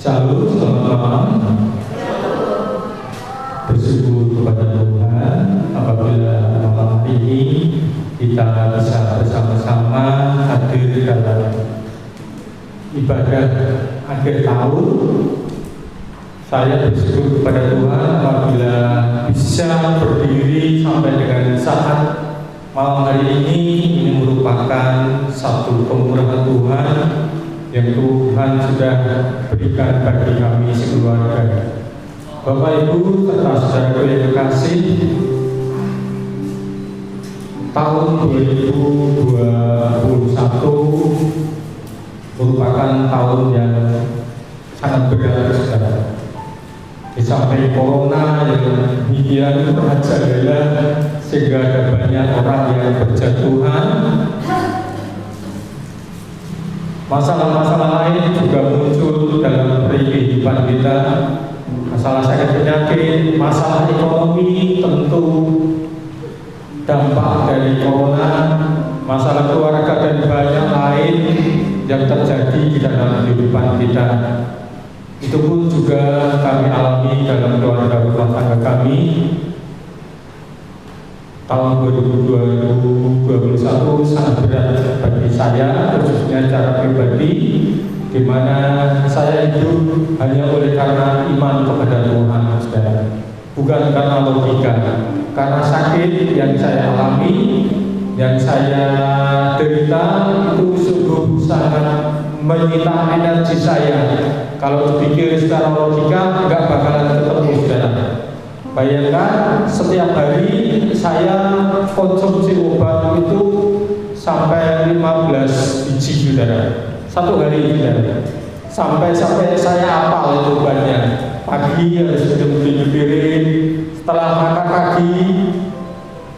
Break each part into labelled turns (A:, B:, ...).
A: Shalom, selamat malam. Bersyukur kepada Tuhan apabila malam ini kita bisa bersama-sama hadir dalam ibadah akhir tahun. Saya bersyukur kepada Tuhan apabila bisa berdiri sampai dengan saat malam hari ini merupakan satu kemurahan Tuhan yang Tuhan sudah berikan bagi kami sekeluarga. Bapak Ibu serta saudara yang terkasih, tahun 2021 merupakan tahun yang sangat berat, saudara. Di samping corona yang demikian merajalela sehingga ada banyak orang yang berjatuhan, masalah-masalah lain juga muncul dalam kehidupan kita. Masalah sakit penyakit, masalah ekonomi, tentu dampak dari corona, masalah keluarga dan banyak lain yang terjadi di dalam kehidupan kita. Itu pun juga kami alami dalam keluarga rumah tangga kami. Tahun 2021 sangat berat bagi saya, khususnya secara pribadi, di mana saya hidup hanya oleh karena iman kepada Tuhan, saudara. Bukan karena logika, karena sakit yang saya alami, yang saya derita itu sungguh sangat menyita energi saya. Kalau dipikir secara logika, nggak bakalan ketemu, saudara. Bayangkan setiap hari saya konsumsi obat itu sampai 15 biji, saudara. Satu hari, saudara. Sampai saya hafal itu obatnya. Pagi harus minum 7 piring. Setelah makan pagi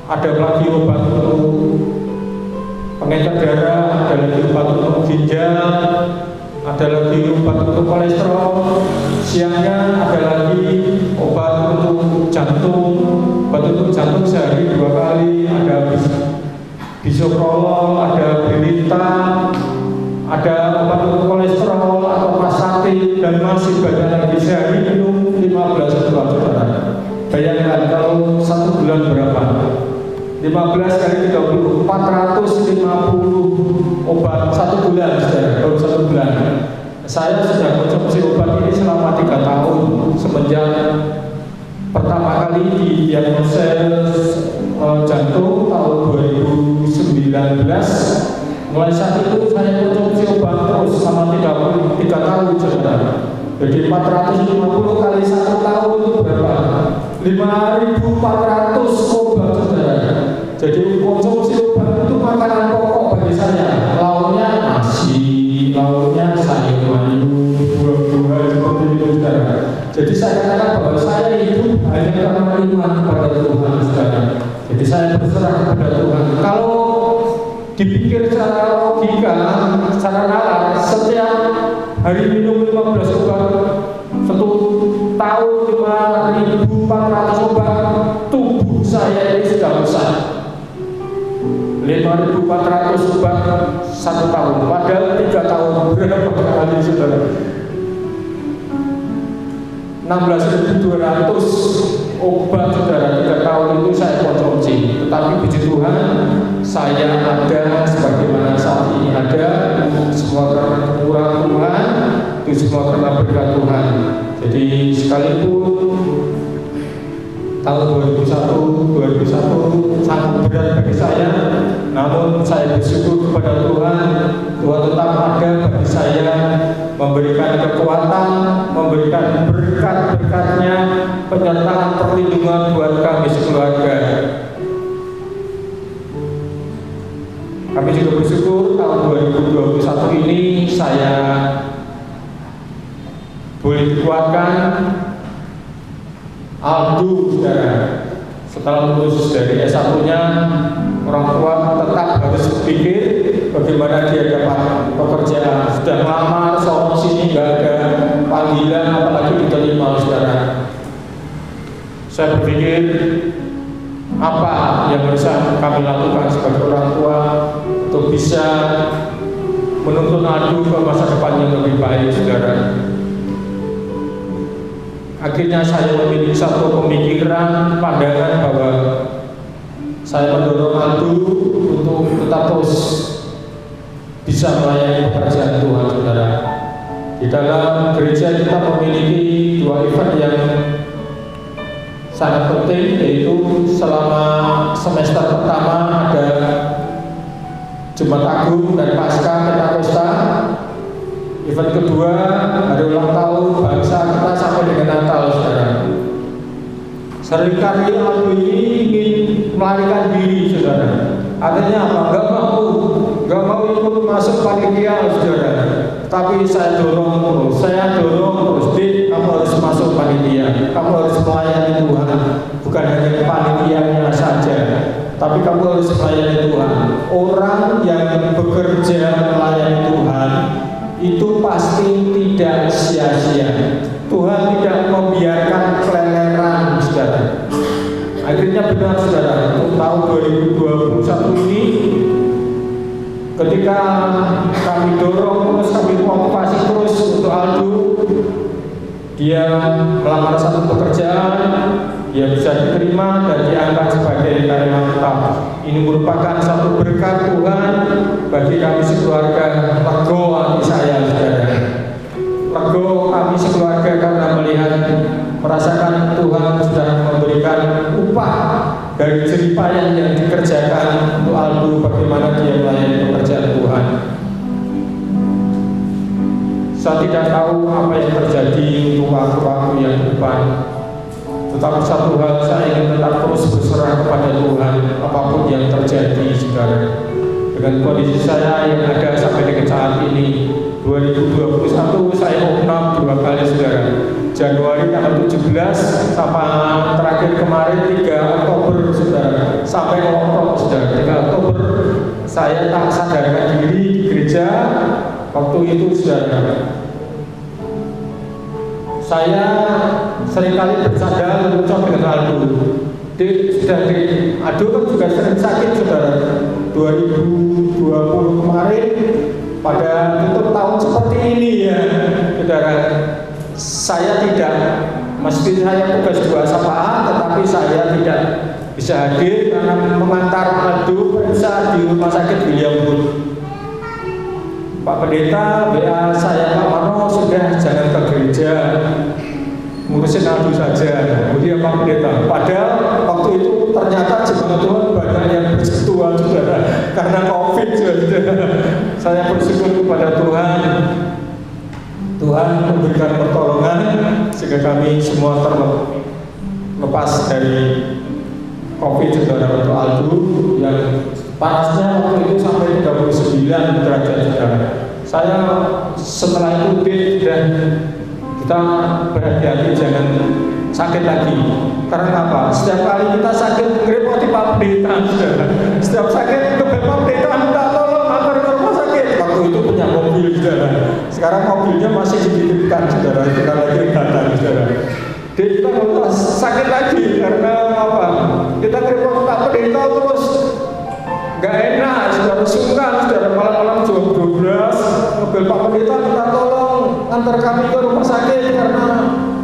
A: ada lagi obat untuk pengencer darah, ada lagi obat untuk ginjal, ada lagi obat untuk kolesterol. Siangnya ada lagi obat untuk jantung. Obat untuk jantung sehari 2 kali. Ada bisoprolol, ada berita, ada obat untuk kolesterol atau pasatin, dan masih banyak lagi. Sehari minum 15 obat, saudara. Bayangkan kalau 1 bulan berapa? 15 kali 30, 450 obat 1 bulan, saudara. Baru 1 bulan. Saya sudah konsumsi obat ini selama 3 tahun semenjak pertama kali didiagnosis jantung tahun 2019. Mulai saat itu saya konsumsi obat terus selama 3 tahun, saudara. Jadi 450 kali 1 tahun itu berapa? 5.400 obat, saudara. Jadi konsumsi obat itu makanan pokok bagi saya. Lauknya nasi, lauknya sayur mayur, buah-buahan seperti itu, saudara. Jadi saya katakan bahwa saya hidup hanya karena iman kepada Tuhan, saudara. Jadi saya berserah kepada Tuhan. Kalau dipikir secara logika, secara nalar, setiap hari minum 15 obat, 1 tahun 5.400 obat, tubuh saya ini sudah rusak. 5.400 obat 1 tahun, padahal 3 tahun berapa kali, saudara? 16.200 obat, saudara. 3 tahun itu saya konsumsi. Tetapi puji Tuhan, saya ada sebagaimana saat ini ada. Semua karena kemurahan Tuhan, itu semua karena berkat Tuhan. Jadi sekalipun tahun 2021 sangat berat bagi saya, namun saya bersyukur kepada Tuhan. Tuhan tetap ada bagi saya, memberikan kekuatan, memberikan berkat-berkatnya, penyertaan perlindungan buat kami sekeluarga. Kami juga bersyukur tahun 2021 ini saya boleh dikuatkan. Aldo, saudara, setelah lulus dari S1-nya, orang tua tetap harus berpikir bagaimana dia dapat pekerjaan. Sudah melamar, soal sini nggak ada panggilan, apalagi diterima, saudara. Saya berpikir apa yang harus kami lakukan sebagai orang tua untuk bisa menuntun Aldo ke masa depan yang lebih baik, saudara. akhirnya saya memiliki satu pemikiran, pandangan bahwa saya mendorong Aldo untuk tetap terus bisa melayani pekerjaan Tuhan, saudara. Di dalam gereja kita memiliki dua event yang sangat penting, yaitu selama semester pertama ada Jumat Agung dan Paskah Pentakosta. Event kedua hari ulang tahun bangsa kita sampai dengan Natal, saudara. Seringkali Aldo ini ingin melarikan diri, saudara. Artinya apa? Gak mau ikut masuk panitia, saudara. Tapi saya dorong terus, Dik, kamu harus masuk panitia, kamu harus melayani Tuhan, bukan hanya panitianya saja, tapi kamu harus melayani Tuhan. Orang yang bekerja melayani Tuhan itu pasti tidak sia-sia. Tuhan tidak membiarkan keleleran, saudara. Akhirnya benar, saudara, untuk tahun 2021 ini, ketika kami dorong terus, kami motivasi terus untuk Aldo, dia melamar satu pekerjaan, dia bisa diterima dan diangkat sebagai karyawan tetap. Ini merupakan satu berkat Tuhan bagi kami sekeluarga. Lego hati saya, saudara. Lego kami sekeluarga karena merasakan Tuhan sudah memberikan upah dari jerih payah yang dikerjakan untuk Aldo, bagaimana dia melayani pekerjaan Tuhan. Saya tidak tahu apa yang terjadi untuk waktu-waktu yang depan, tetapi satu hal, saya ingin tetap terus berserah kepada Tuhan apapun yang terjadi sekarang. Dengan kondisi saya yang ada sampai dengan saat ini, 2021 saya opnam 2 kali, saudara. Januari tanggal 17 sama terakhir kemarin 3 Oktober, saudara. Sampai Oktober, saudara. 3 Oktober saya tak sadarkan diri di gereja. Waktu itu, saudara, saya seringkali bercanda lucu dengan Aldo. Aldo kan juga sering sakit, saudara. 2020 kemarin pada tutup tahun seperti ini, ya, saudara. Saya tidak, meski saya tugas 2 SPA, tetapi saya tidak bisa hadir karena mengantar Aldo periksa di rumah sakit William Wood. Pak Pendeta, WA saya, Pak Marno, sudah jangan ke gereja, ngurusin Aldo saja. Kemudian Pak Pendeta, padahal waktu itu ternyata jemaat Tuhan banyak yang bersetujuan, saudara, karena COVID, saudara. Saya bersyukur kepada Tuhan. Tuhan memberikan pertolongan sehingga kami semua terlepas dari COVID, saudara. Untuk Aldo yang panasnya waktu itu sampai 39 derajat, saudara. Saya setelah itu dan kita berhati-hati jangan sakit lagi. Karena apa? Setiap kali kita sakit ngerepoti Pak Pendeta, saudara. Setiap sakit ke Pak Pendeta minta tolong antar ke rumah sakit. Waktu itu punya mobil, saudara. Sekarang mobilnya masih dititipkan, saudara. Kita lagi datang, saudara. Kita nggak sakit lagi karena apa? Kita ngerepoti Pak Pendeta terus nggak enak, saudara, sungkan, saudara. Malam-malam jam 12 mobil Pak Pendeta minta tolong antar kami ke rumah sakit karena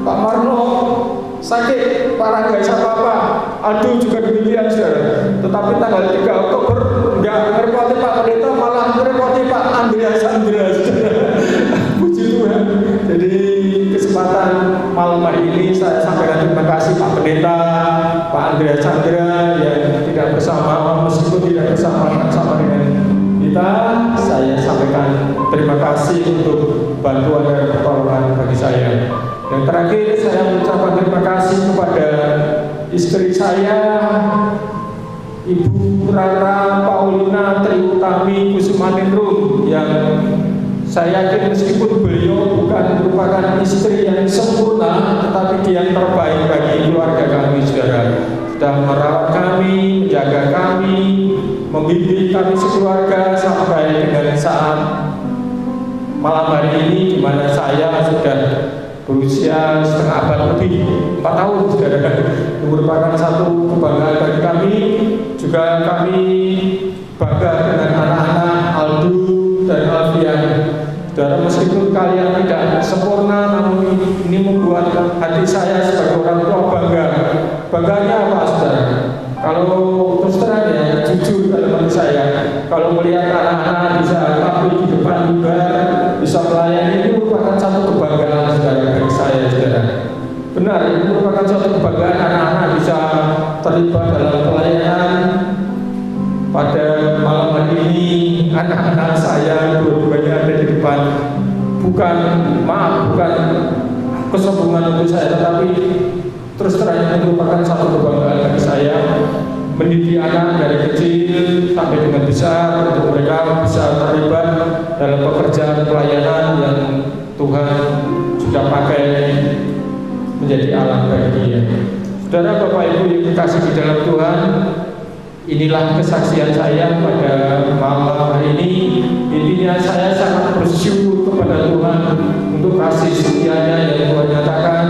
A: Pak Marno sakit parah, nggak bisa apa-apa. Aldo juga demikian, saudara. Tetapi tanggal 3 Oktober nggak ngerepoti Pak Pendeta, malah ngerepoti Pak Andreas, puji Tuhan. Jadi kesempatan malam hari ini saya sampaikan terima kasih Pak Pendeta, Pak Andreas yang tidak bersama, meskipun tidak bersama dengan kita. Saya sampaikan terima kasih untuk bantuan dan pertolongan bagi saya. Dan terakhir saya mengucapkan terima kasih kepada istri saya, Ibu Rara Paulina Triutami Kusumaningrum, yang saya yakin meskipun beliau bukan merupakan istri yang sempurna, tetapi dia yang terbaik bagi keluarga kami, saudara. Sudah merawat kami, menjaga kami, membimbing kami sekeluarga sampai dengan saat malam hari ini, di mana saya sudah berusia setengah abad lebih, 4 tahun, saudara. Itu merupakan satu kebanggaan bagi kami. Juga kami bangga dengan anak-anak Aldo dan Alfian. Saudara, meskipun kalian tidak sempurna, namun ini membuat hati hati saya sebagai orang tua bangga. Bangganya apa, saudara? Kalau terus terang ya, jujur dalam hati saya, kalau melihat anak-anak bisa tampil di depan mimbar, bisa melayani, itu merupakan satu kebanggaan, saudara, bagi saya, saudara. Benar, itu merupakan suatu kebanggaan anak-anak bisa terlibat dalam pelayanan. Pada malam hari ini, anak-anak saya dua-duanya ada di depan. Bukan kesombongan untuk saya, tetapi terus terang itu merupakan satu kebanggaan bagi saya, mendidik anak dari kecil sampai dengan besar untuk mereka bisa terlibat dalam pekerjaan pelayanan yang Tuhan sudah pakai menjadi alat bagi dia. Saudara, Bapak Ibu yang dikasihi di dalam Tuhan, inilah kesaksian saya pada malam hari ini. Intinya saya sangat bersyukur kepada Tuhan untuk kasih setianya yang Tuhan nyatakan.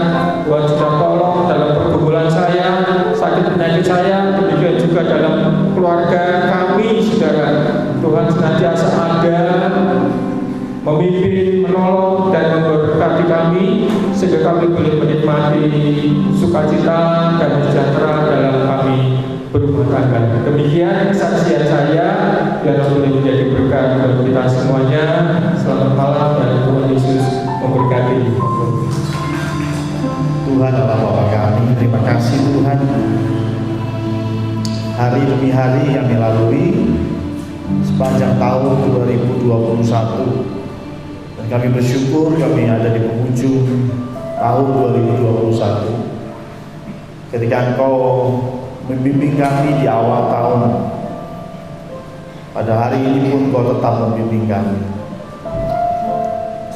A: Tuhan sudah tolong dalam pergumulan saya, sakit penyakit saya, demikian juga dalam keluarga kami, saudara. Tuhan senantiasa ada, memimpin, menolong, dan memberkati kami sehingga kami boleh menikmati sukacita dan sejahtera dalam kami berumah tangga. Demikian kesaksian saya yang boleh menjadi berkat bagi kita semuanya. Selamat malam dan Tuhan Yesus memberkati.
B: Tuhan Allah Bapa kami, terima kasih Tuhan. Hari demi hari yang dilalui sepanjang tahun 2021, dan kami bersyukur kami ada di penghujung tahun 2021 ketika Engkau membimbing kami di awal tahun. Pada hari ini pun Engkau tetap membimbing kami.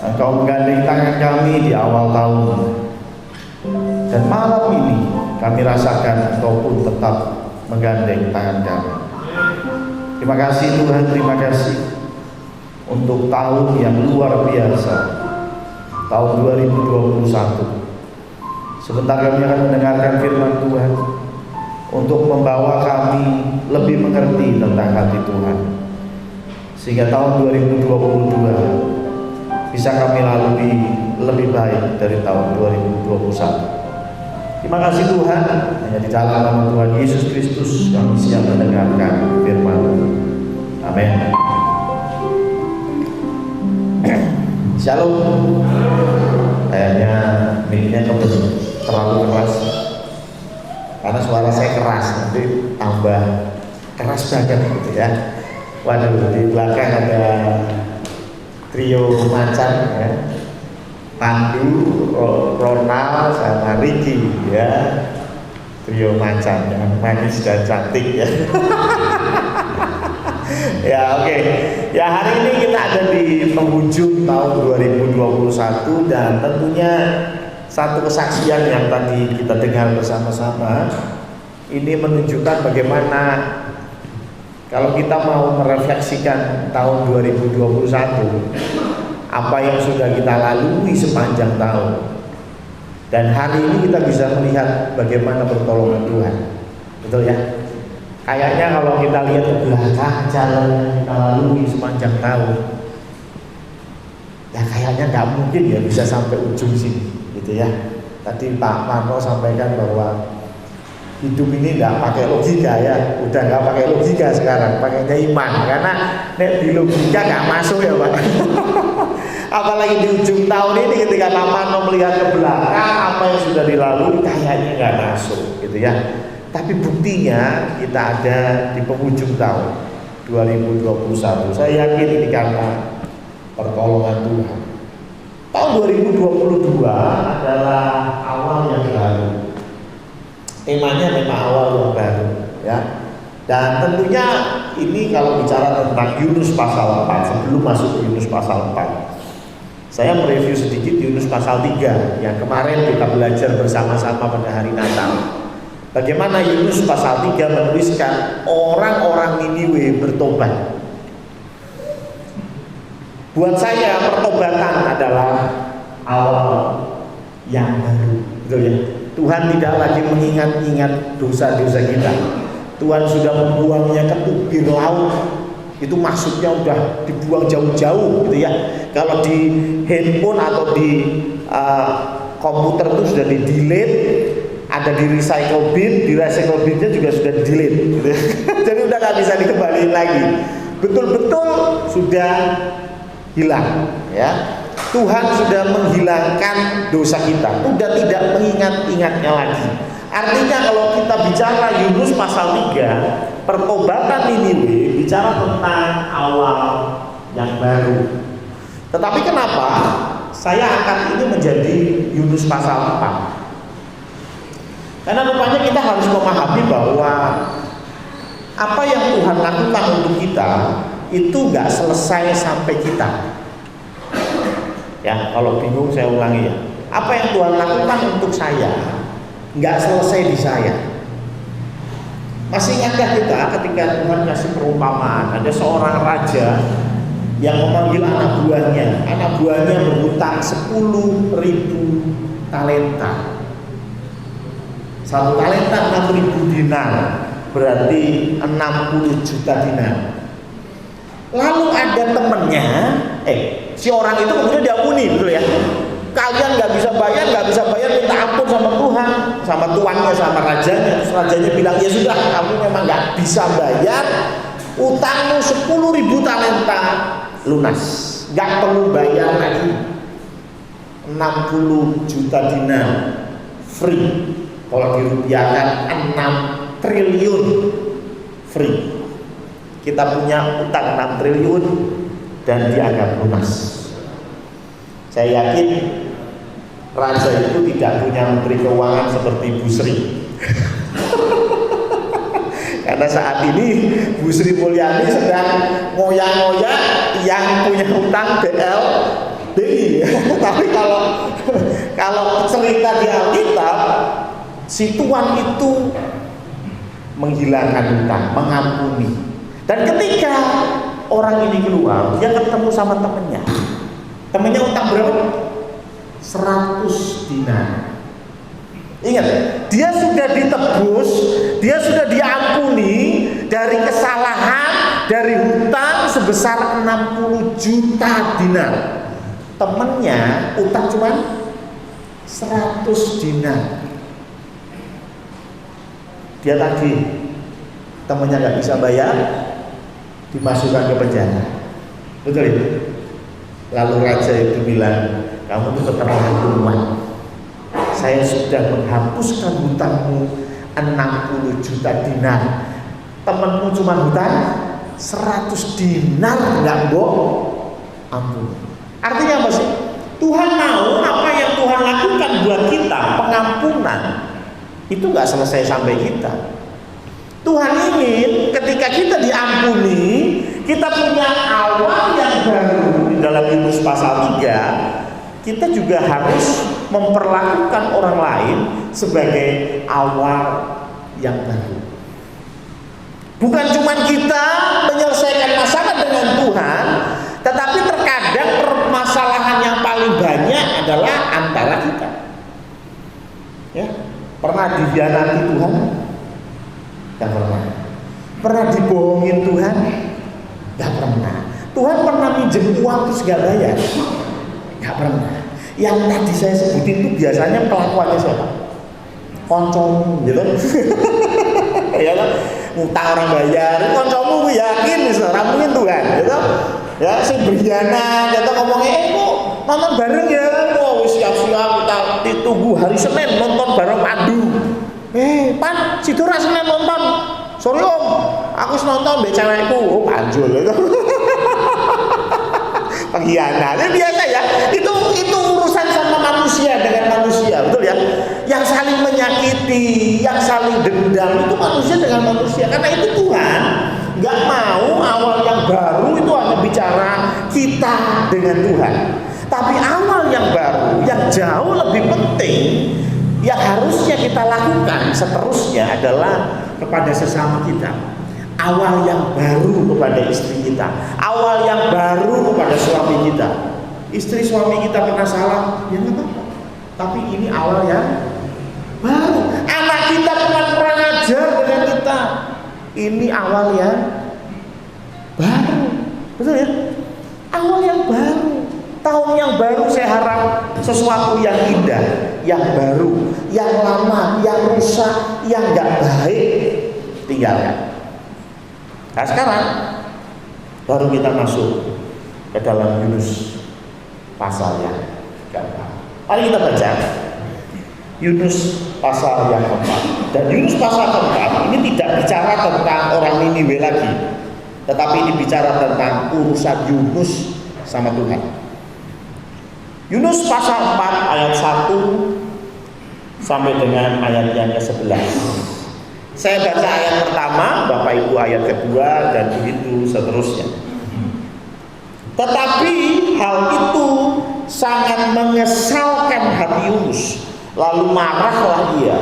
B: Engkau menggandeng tangan kami di awal tahun, dan malam ini kami rasakan Engkau pun tetap menggandeng tangan kami. Terima kasih Tuhan, terima kasih untuk tahun yang luar biasa, tahun 2021. Sebentar kami akan mendengarkan firman Tuhan untuk membawa kami lebih mengerti tentang hati Tuhan, sehingga tahun 2022 bisa kami lalui lebih baik dari tahun 2021. Terima kasih Tuhan, hanya di dalam nama Tuhan Yesus Kristus kami siap mendengarkan firman. Amin. Shalom. Kayaknya mic-nya terlalu keras, karena suara saya keras, nanti tambah keras banget gitu ya. Waduh, di belakang ada trio macan ya, Pandu, Ronald, sama Ricky ya, trio macan yang manis dan cantik ya. Ya oke. Ya hari ini kita ada di penghujung tahun 2021, dan tentunya satu kesaksian yang tadi kita dengar bersama-sama ini menunjukkan bagaimana kalau kita mau merefleksikan tahun 2021, apa yang sudah kita lalui sepanjang tahun, dan hari ini kita bisa melihat bagaimana pertolongan Tuhan. Betul ya? Kayaknya kalau kita lihat ke belakang jalan yang kita lalui sepanjang tahun, ya kayaknya nggak mungkin ya bisa sampai ujung sini, gitu ya. Tadi Pak Marno sampaikan bahwa hidup ini nggak pakai logika ya, udah nggak pakai logika sekarang, pakainya iman, karena di logika nggak masuk ya Pak. Apalagi di ujung tahun ini ketika Pak Marno melihat ke belakang apa yang sudah dilalui, kayaknya nggak masuk, gitu ya. Tapi buktinya kita ada di penghujung tahun 2021. Saya yakin ini karena pertolongan Tuhan. Tahun 2022 adalah awal yang baru. Temanya memang awal yang baru ya. Dan tentunya ini kalau bicara tentang Yunus pasal 4, sebelum masuk ke Yunus pasal 4, saya mereview sedikit Yunus pasal 3 yang kemarin kita belajar bersama-sama pada hari Natal. Bagaimana Yunus pasal 3 menuliskan orang-orang Niniwe bertobat. Buat saya pertobatan adalah awal yang baru, betul ya? Tuhan tidak lagi mengingat-ingat dosa-dosa kita. Tuhan sudah membuangnya ke tubir laut. Itu maksudnya udah dibuang jauh-jauh, gitu ya. Kalau di handphone atau di komputer itu sudah di delete, ada di recycle bin-nya juga sudah di delete gitu. Jadi udah nggak bisa dikembaliin lagi, betul-betul sudah hilang ya. Tuhan sudah menghilangkan dosa kita, sudah tidak mengingat-ingatnya lagi. Artinya kalau kita bicara Yunus pasal 3, pertobatan Niniwe bicara tentang awal yang baru. Tetapi kenapa saya angkat ini menjadi Yunus pasal 4? Karena rupanya kita harus memahami bahwa apa yang Tuhan lakukan untuk kita itu nggak selesai sampai kita. Ya, kalau bingung saya ulangi ya. Apa yang Tuhan lakukan untuk saya nggak selesai di saya. Masih ingatkah kita ketika Tuhan kasih perumpamaan, ada seorang raja yang memanggil anak buahnya berhutang 10.000 talenta. 1 talenta 6.000 dinar, berarti 60 juta dinar. Lalu ada temennya, si orang itu kemudian diampuni, betul ya? Kalian nggak bisa bayar, minta ampun sama Tuhan, sama tuannya, sama rajanya. Terus rajanya bilang, ya sudah, kamu memang nggak bisa bayar, utangmu 10.000 talenta lunas, nggak perlu bayar lagi. 60 juta dinar free, kalau dirupiahkan 6 triliun free. Kita punya utang 6 triliun dan dianggap lunas. Saya yakin raja itu tidak punya menteri keuangan seperti Bu Sri. Karena saat ini Bu Sri Mulyani sedang ngoyak-ngoyak yang punya utang BLBI. Tapi kalau cerita di Alkitab, si tuan itu menghilangkan utang, mengampuni. Dan ketika orang ini keluar, dia ketemu sama temennya. Temennya utang berapa? 100 dinar. Ingat, dia sudah ditebus, dia sudah diampuni dari kesalahan, dari hutang sebesar 60 juta dinar. Temennya utang cuma 100 dinar. Dia tadi temennya nggak bisa bayar, dimasukkan ke penjara. Betul itu? Lalu raja itu bilang, kamu itu keterlaluan. Saya sudah menghapuskan hutangmu 60 juta dinar. Temenmu cuma hutang 100 dinar, nggak ampun. Artinya apa sih? Tuhan mau apa yang Tuhan lakukan buat kita, pengampunan, itu nggak selesai sampai kita. Tuhan ingin ketika kita diampuni, kita punya awal yang baru. Di dalam Yunus pasal 3, kita juga harus memperlakukan orang lain sebagai awal yang baru. Bukan cuma kita menyelesaikan masalah dengan Tuhan, tetapi terkadang permasalahan yang paling banyak adalah antara kita. Ya, pernah dikhianati Tuhan? Gak pernah. Pernah dibohongin Tuhan? Gak pernah. Tuhan pernah minjem uang terus gak bayar? Gak pernah. Yang tadi saya sebutin itu biasanya pelakuannya siapa? Koncomu gitu. Ya kan? Ngutang orang bayar, koncomu gue yakin rampungin Tuhan gitu. Ya, si berkhianat, kita ngomongnya, kok nonton bareng ya? Oh, siap-siap kita ditunggu hari Senin nonton bareng Pandu. Pan, si Dora Senin nonton. Sorry om, aku nonton be cewekku. Oh, panjul itu. Pengkhianat. Ini biasa ya. Itu urusan sama manusia dengan manusia, betul ya? Yang saling menyakiti, yang saling dendam itu manusia dengan manusia. Karena itu Tuhan nggak mau awal yang baru itu hanya bicara kita dengan Tuhan. Tapi awal yang baru, yang jauh lebih penting, yang harusnya kita lakukan seterusnya adalah kepada sesama kita. Awal yang baru kepada istri kita, awal yang baru kepada suami kita. Istri suami kita pernah salah, ya nggak apa-apa. Tapi ini awal yang baru. Anak kita pernah kurang ajar dengan kita, ini awal yang baru. Betul ya? Awal yang baru. Tahun yang baru saya harap sesuatu yang indah. yang baru, yang lama, yang rusak, yang nggak baik, tinggalkan. Nah sekarang baru kita masuk ke dalam Yunus pasal yang keempat. Mari kita baca Yunus pasal yang keempat. Dan Yunus pasal keempat ini tidak bicara tentang orang Niniwe lagi, tetapi ini bicara tentang urusan Yunus sama Tuhan. Yunus pasal 4 ayat 1 sampai dengan ayat yang ke-11. Saya baca ayat pertama, Bapak Ibu ayat kedua, dan begitu seterusnya. Tetapi hal itu sangat mengesalkan hati Yunus, lalu marahlah ia.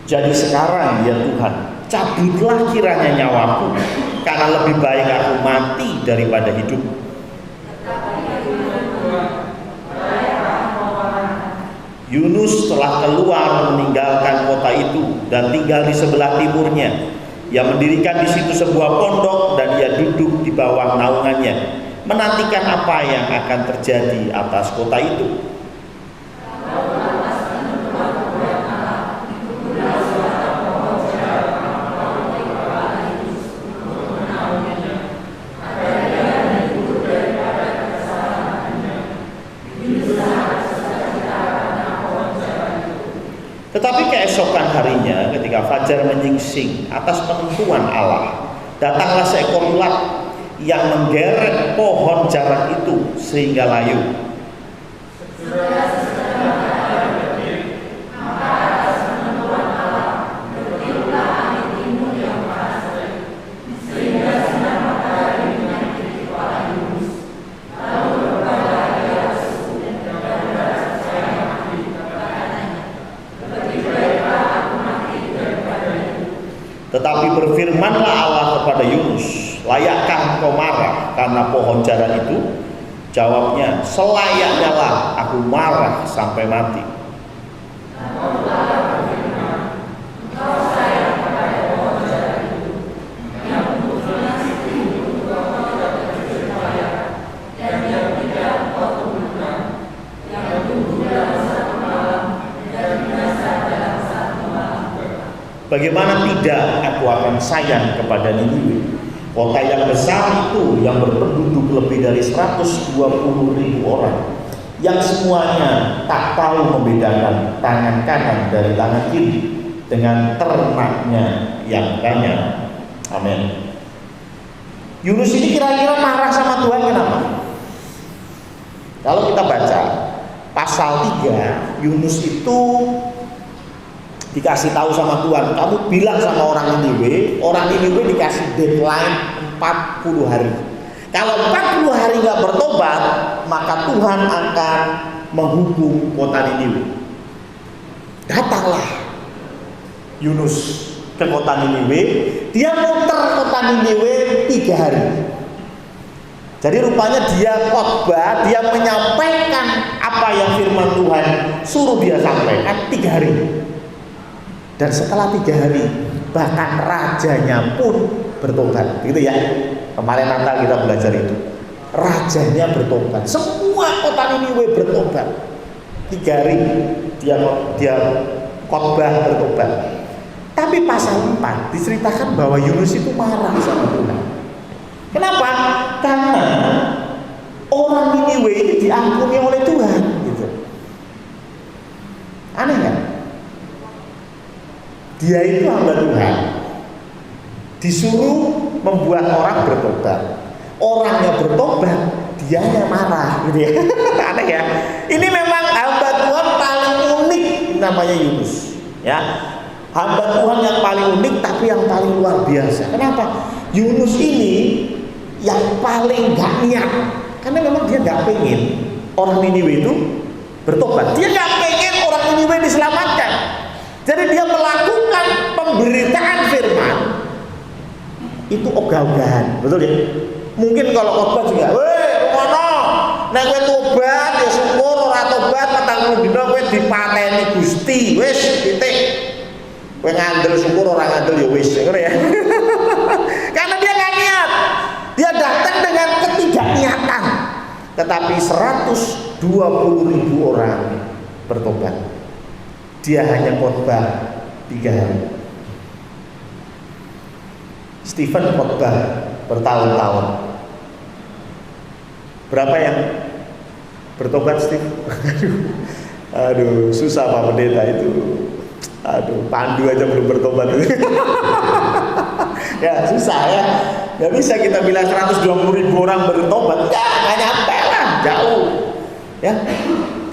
B: Jadi sekarang ya Tuhan, cabutlah kiranya nyawaku, karena lebih baik aku mati daripada hidup. Yunus telah keluar meninggalkan kota itu dan tinggal di sebelah timurnya. Ia mendirikan di situ sebuah pondok dan ia duduk di bawah naungannya, menantikan apa yang akan terjadi atas kota itu. Tetapi keesokan harinya ketika fajar menyingsing atas penentuan Allah, datanglah seekor ulat yang menggeret pohon jarak itu sehingga layu. Tetapi berfirmanlah Allah kepada Yunus, layakkah engkau marah karena pohon jarak itu? Jawabnya, selayaknya lah aku marah sampai mati. Bagaimana tidak aku akan sayang kepada Niniwe, kota yang besar itu yang berpenduduk lebih dari 120.000 orang, yang semuanya tak tahu membedakan tangan kanan dari tangan kiri, dengan ternaknya yang banyak. Amin. Yunus ini kira-kira marah sama Tuhan kenapa? Kalau kita baca pasal 3, Yunus itu dikasih tahu sama Tuhan, kamu bilang sama orang Niniwe dikasih deadline 40 hari. Kalau 40 hari nggak bertobat, maka Tuhan akan menghukum kota Niniwe. Datanglah Yunus ke kota Niniwe, dia muter kota Niniwe 3 hari. Jadi rupanya dia khotbah, dia menyampaikan apa yang firman Tuhan suruh dia sampaikan 3 hari. Dan setelah 3 hari, bahkan rajanya pun bertobat, gitu ya. Kemarin Natal kita belajar itu. Rajanya bertobat, semua kota Niniwe bertobat. 3 hari dia khotbah bertobat. Tapi pasal 4 diceritakan bahwa Yunus itu marah sama Tuhan. Kenapa? Karena orang Niniwe ini diampuni oleh Tuhan, gitu. Aneh kan? Dia itu hamba Tuhan, disuruh membuat orang bertobat. Orangnya bertobat, dianya marah, gitu ya. Aneh ya. Ini memang hamba Tuhan paling unik, namanya Yunus. Ya, hamba Tuhan yang paling unik, tapi yang paling luar biasa. Kenapa? Yunus ini yang paling gak niat, karena memang dia gak pengen orang Niniwe itu bertobat. Dia nggak pengen orang Niniwe diselamatkan. Jadi dia melakukan pemberitaan firman itu ogah-ogahan, betul ya? Mungkin kalau khotbah juga, weh, rumono, nek kowe tobat ya syukur, ora tobat petang dina kowe dipateni Gusti, wis titik. Kowe ngandel syukur, ora ngandel ya wis, ngono ya. Karena dia nggak niat, dia datang dengan ketidakniatan. Tetapi 120.000 orang bertobat. Dia hanya khotbah 3 hari. Stephen khotbah bertahun-tahun. Berapa yang bertobat Steve? Aduh, susah Pak Pendeta itu. Aduh, Pandu aja belum bertobat. Ya susah ya. Gak bisa kita bilang 120.000 orang bertobat. Nggak nyampe lah, jauh. Ya.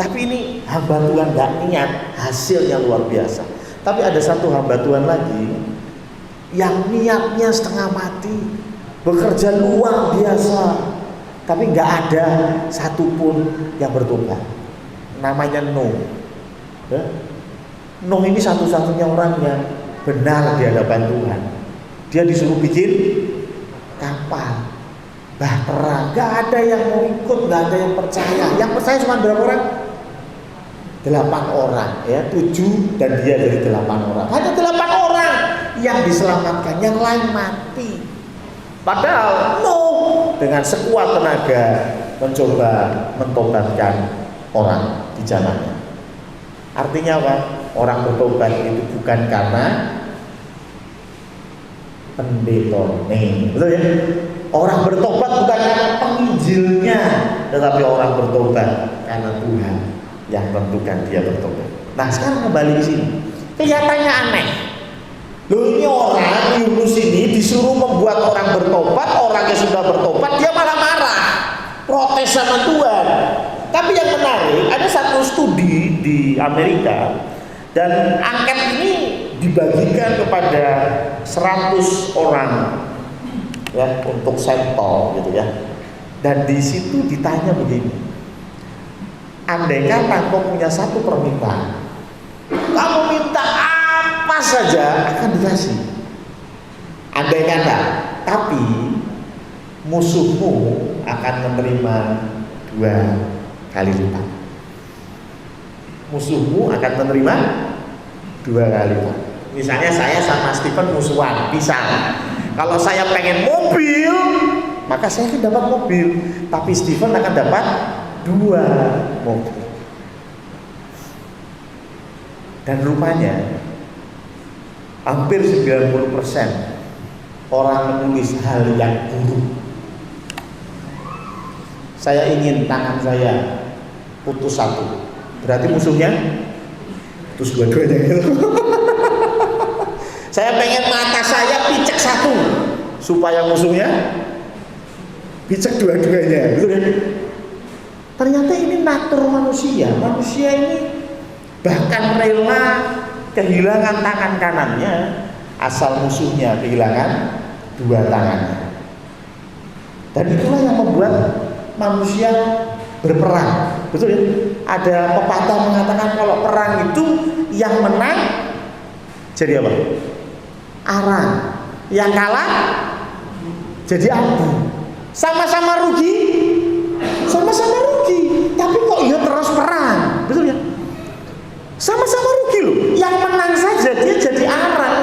B: Tapi ini hamba Tuhan gak niat, hasilnya luar biasa. Tapi ada satu hamba Tuhan lagi yang niatnya setengah mati, bekerja luar biasa, tapi gak ada satupun yang bertobat. Namanya Nuh. Ya. Nuh ini satu-satunya orang yang benar di hadapan Tuhan. Dia disuruh bikin kapal, bahtera, gak ada yang mau ikut, gak ada yang percaya. Yang percaya cuma berapa orang? 8 orang, ya, 7 dan dia jadi 8 orang. Hanya 8 orang yang diselamatkan, yang lain mati. Padahal Nuh dengan sekuat tenaga mencoba mentobatkan orang di zamannya. Artinya apa? Orang bertobat itu bukan karena pendetone, betul ya? Orang bertobat bukan karena penginjilnya, tetapi orang bertobat karena Tuhan yang tentukan dia bertobat. Nah sekarang kembali ke sini, kelihatannya aneh. Loh ini orang Yunus ini disuruh membuat orang bertobat, orang yang sudah bertobat dia malah marah, protes sama Tuhan. Tapi yang menarik, ada satu studi di Amerika dan angket ini dibagikan kepada 100 orang ya untuk sampel gitu ya. Dan di situ ditanya begini. Andai kata kau punya satu permintaan, kamu minta apa saja akan dikasih. Andai kata, tapi musuhmu akan menerima 2 kali lipat. Musuhmu akan menerima 2 kali lipat. Misalnya saya sama Stephen musuhan, bisa. Kalau saya pengen mobil, maka saya akan dapat mobil, tapi Stephen akan dapat 2 mobil. Dan rupanya hampir 90% orang menulis hal yang buruk. Saya ingin tangan saya putus 1, berarti musuhnya putus 2-duanya. Saya pengen mata saya picek 1 supaya musuhnya picek 2-duanya, betul kan? Ternyata ini natur manusia. Manusia ini bahkan rela kehilangan tangan kanannya asal musuhnya kehilangan 2 tangannya. Dan itulah yang membuat manusia berperang. Betul ya? Ada pepatah mengatakan kalau perang itu yang menang jadi apa? Arang. Yang kalah jadi abu. Sama-sama rugi. Sama-sama rugi, tapi kok ya terus perang, betul ya? Sama-sama rugi loh. Yang menang saja dia jadi arang,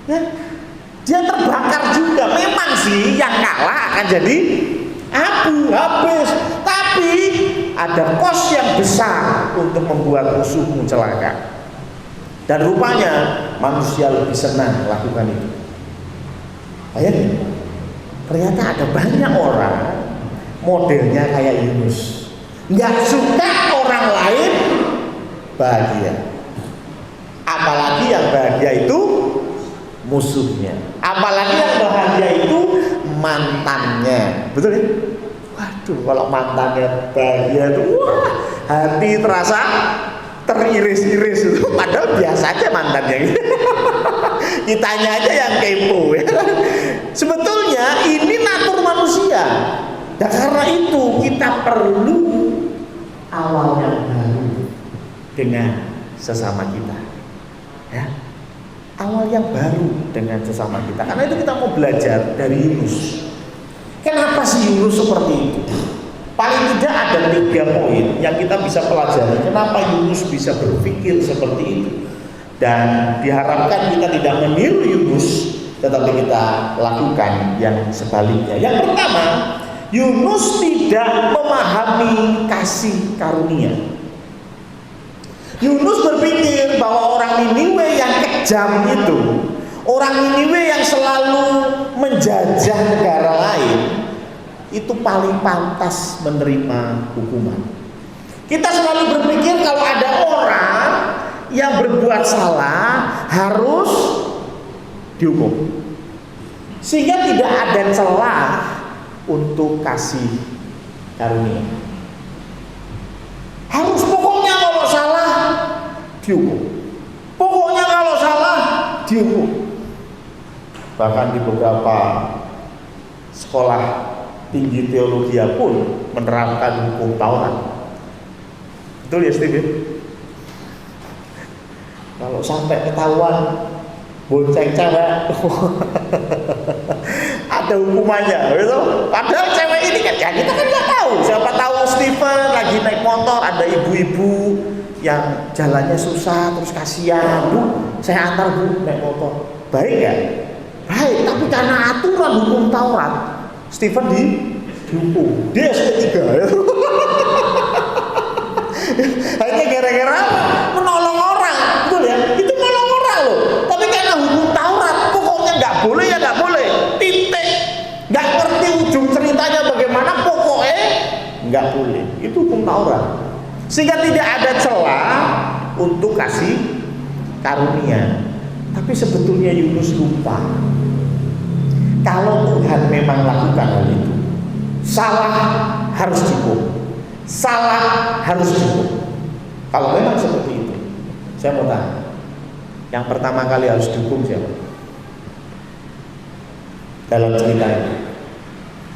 B: ya. Dia terbakar juga. Memang sih yang kalah akan jadi abu, habis. Tapi ada kos yang besar untuk membuat musuhmu celaka. Dan rupanya manusia lebih senang melakukan itu. Bayangin, ternyata ada banyak orang modelnya kayak Yunus, nggak suka orang lain bahagia, apalagi yang bahagia itu musuhnya, apalagi yang bahagia itu mantannya, betul ya? Waduh, kalau mantannya bahagia itu, wah, hati terasa teriris-iris itu. Padahal biasa aja mantannya. Kitanya aja yang kepo ya. Sebetulnya ini natur manusia. Dan karena itu kita perlu awal yang baru dengan sesama kita. Ya. Awal yang baru dengan sesama kita. Karena itu kita mau belajar dari Yunus. Kenapa sih Yunus seperti itu? Paling tidak ada 3 poin yang kita bisa pelajari. Kenapa Yunus bisa berpikir seperti itu? Dan diharapkan kita tidak meniru Yunus, tetapi kita lakukan yang sebaliknya. Yang pertama, Yunus tidak memahami kasih karunia. Yunus berpikir bahwa orang Niniwe yang kejam itu, orang Niniwe yang selalu menjajah negara lain, itu paling pantas menerima hukuman. Kita selalu berpikir kalau ada orang yang berbuat salah harus dihukum, sehingga tidak ada celah untuk kasih karunia. Harus pokoknya kalau salah dihukum, pokoknya kalau salah dihukum. Bahkan di beberapa sekolah tinggi teologi pun menerapkan hukum Taurat. Betul ya Steve? Kalau sampai ketahuan bonceng cewek ada hukumannya, gitu. Padahal cewek ini kan ya kita kan nggak tahu. Siapa tahu Stephen lagi naik motor, ada ibu-ibu yang jalannya susah, terus kasihan, Bu, saya antar Bu naik motor. Baik ya? Baik, tapi karena aturan hukum Taurat, Stephen dihukum. Dia SP3 ya. Hanya gara-gara menolong orang, betul ya? Itu menolong orang loh. Tapi karena hukum Taurat, pokoknya nggak boleh ya nggak boleh. Titik. Nggak ngerti ujung ceritanya bagaimana, pokoknya nggak boleh. Itu hukum Taurat. Sehingga tidak ada celah untuk kasih karunia. Tapi sebetulnya Yunus lupa. Kalau Tuhan memang lakukan hal itu, salah harus dihukum. Salah harus dihukum. Kalau memang seperti itu, saya mau tanya, yang pertama kali harus dihukum siapa? Dalam cerita ini,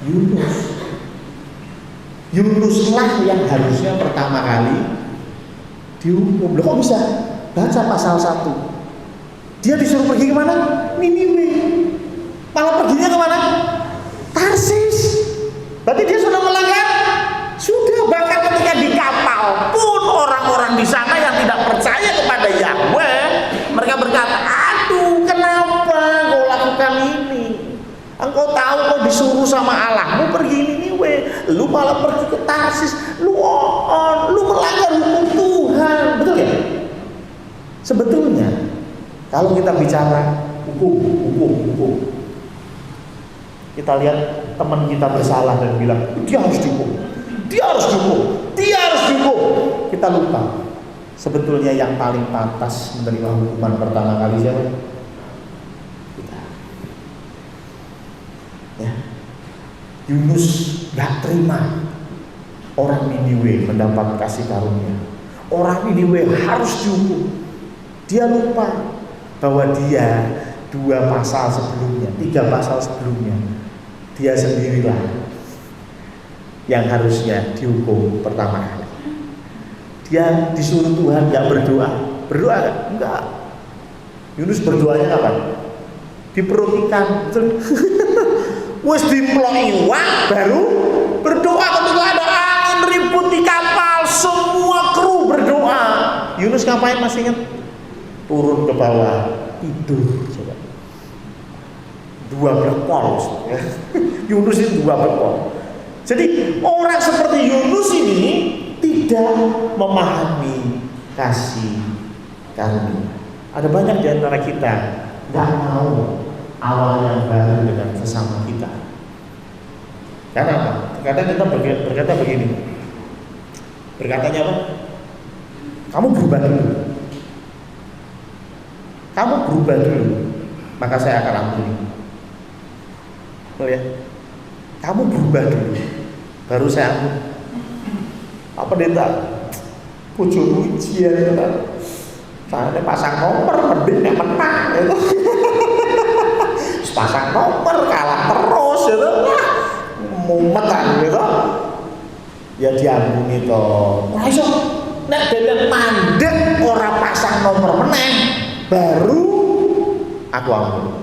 B: Yunus. Yunuslah yang harusnya pertama kali dihukum. Loh kok bisa? Baca pasal 1. Dia disuruh pergi kemana? Niniwe. Malah perginya kemana? Tarsis. Berarti dia sudah melanggar. Sudah, bahkan ketika di kapal pun orang-orang di sana yang tidak percaya kepada Yahweh, mereka berkata, aduh kenapa kau lakukan ini? Engkau tahu kau disuruh sama Allahmu pergi Niniwe, lu malah pergi ke Tarsis, lu melanggar hukum Tuhan. Betul ya? Sebetulnya kalau kita bicara hukum, kita lihat teman kita bersalah dan bilang dia harus dihukum. Dia harus dihukum. Kita lupa. Sebetulnya yang paling pantas menerima hukuman pertama kali siapa? Kita. Ya. Yunus gak terima orang Niniwe mendapat kasih karunia. Orang Niniwe harus dihukum. Dia lupa bahwa dia 2 pasal sebelumnya, 3 pasal sebelumnya, dia sendirilah yang harusnya dihukum pertama kali. Dia disuruh Tuhan gak berdoa. Berdoa gak? Enggak. Yunus berdoanya kapan? Di perut ikan. Wes dimploki iwak baru berdoa. Ketika ada angin ribut di kapal, semua kru berdoa. Yunus ngapain masih ingat? Turun ke bawah, tidur. Coba. 2 berpol. Yunus itu 2 berpol. Jadi orang seperti Yunus ini tidak memahami kasih karunia. Ada banyak di antara kita nggak mau awal yang baru dengan sesama kita. Karena apa? Kadang kita berkata begini. Berkatanya apa? Kamu berubah dulu. Kamu berubah dulu, maka saya akan ampuni. Betul ya? Kamu berubah dulu, baru saya ampuni. Pak Pendeta, bojomu ujian kan? Saya pasang nomor, mending gak menang itu. Pasang nomor kalah terus itu, mumet kan gitu. ya diampuni toh. Ora iso nek dhewe mandek ora pasang nomor meneh baru aku ampuni.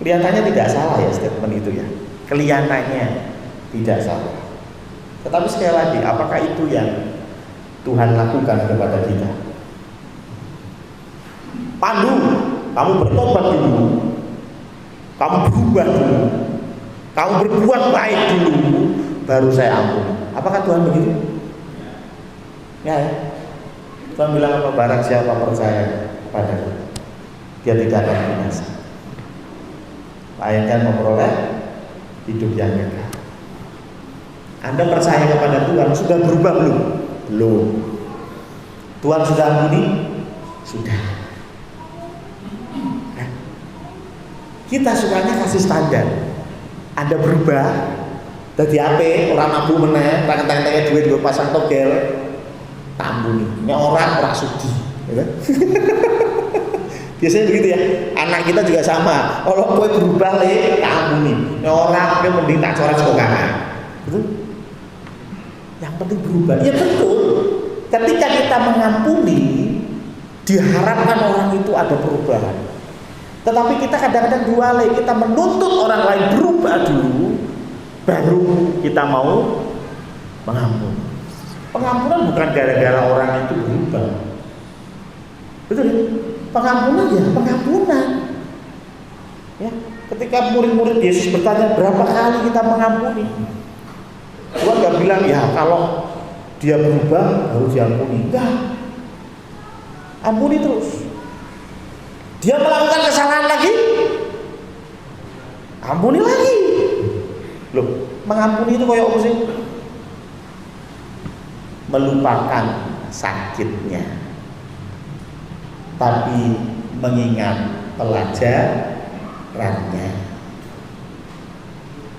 B: Kelihatannya tidak salah ya statement itu ya. Kelihatannya tidak salah. Tetapi sekali lagi, apakah itu yang Tuhan lakukan kepada kita? Pandu, kamu bertobat dulu, kamu berubah dulu, kamu berbuat baik dulu, baru saya ampuni. Apakah Tuhan begitu? Ya, ya. Tuhan bilang apa? Barang siapa percaya padaku, dia tidak akan binasa, melainkan memperoleh hidup yang kekal. Anda percaya kepada Tuhan, sudah berubah belum? Belum. Tuhan sudah ampuni? Sudah. Nah, kita sukanya kasih standar. Anda berubah, dadi ape, orang mampu meneh, tangan-tangan duit gue pasang togel, tak ampuni. Ini orang sudi, ya. Biasanya begitu ya. Anak kita juga sama. Kalau gue berubah le, tak ampuni. Ini orang gue mending tak coret sekolah. Betul? Yang penting berubah. Ya betul. Ketika kita mengampuni, diharapkan orang itu ada perubahan. Tetapi kita kadang-kadang duale, kita menuntut orang lain berubah dulu, baru kita mau mengampuni. Pengampunan bukan gara-gara orang itu berubah. Betul ya? Pengampunan ya pengampunan. Ya, ketika murid-murid Yesus bertanya berapa kali kita mengampuni, Tuhan gak bilang ya kalau dia berubah harus diampuni. Enggak, ampuni terus. Dia melakukan kesalahan lagi, ampuni lagi. Loh, mengampuni itu kayak apa sih? Melupakan sakitnya, tapi mengingat pelajarannya.